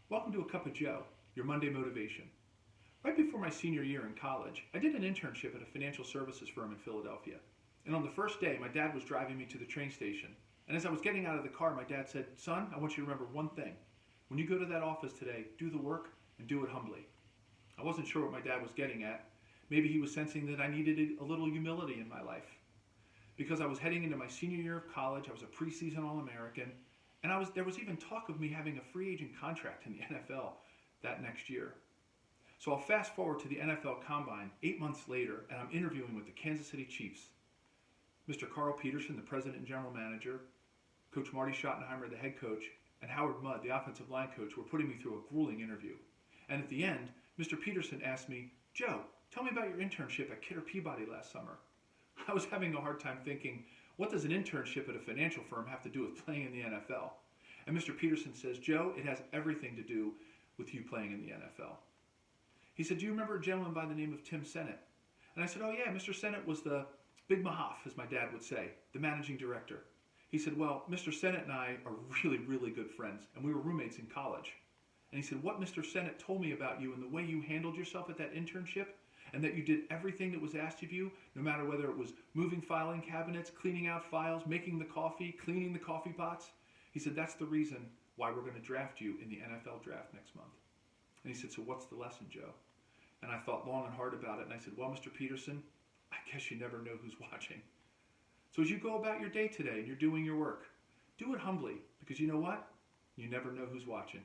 Welcome to A Cup of Joe, your Monday motivation. Right before my senior year in college, I did an internship at a financial services firm in Philadelphia. And on the first day, my dad was driving me to the train station. And as I was getting out of the car, my dad said, "Son, I want you to remember one thing. When you go to that office today, do the work and do it humbly." I wasn't sure what my dad was getting at. Maybe he was sensing that I needed a little humility in my life. Because I was heading into my senior year of college, I was a preseason All-American, and there was even talk of me having a free agent contract in the NFL that next year. So I'll fast forward to the NFL Combine 8 months later, and I'm interviewing with the Kansas City Chiefs. Mr. Carl Peterson, the president and general manager, Coach Marty Schottenheimer, the head coach, and Howard Mudd, the offensive line coach, were putting me through a grueling interview. And at the end, Mr. Peterson asked me, "Joe, tell me about your internship at Kidder Peabody last summer." I was having a hard time thinking, what does an internship at a financial firm have to do with playing in the NFL? And Mr. Peterson says, "Joe, it has everything to do with you playing in the NFL." He said, "Do you remember a gentleman by the name of Tim Sennett?" And I said, "Oh yeah, Mr. Sennett was the Big Mahoff, as my dad would say, the managing director." He said, "Well, Mr. Sennett and I are really, really good friends, and we were roommates in college." And he said, "What Mr. Sennett told me about you and the way you handled yourself at that internship, and that you did everything that was asked of you, no matter whether it was moving filing cabinets, cleaning out files, making the coffee, cleaning the coffee pots," he said, "that's the reason why we're going to draft you in the NFL draft next month." And he said, "So what's the lesson, Joe?" And I thought long and hard about it, and I said, "Well, Mr. Peterson, I guess you never know who's watching." So as you go about your day today and you're doing your work, do it humbly, because you know what? You never know who's watching.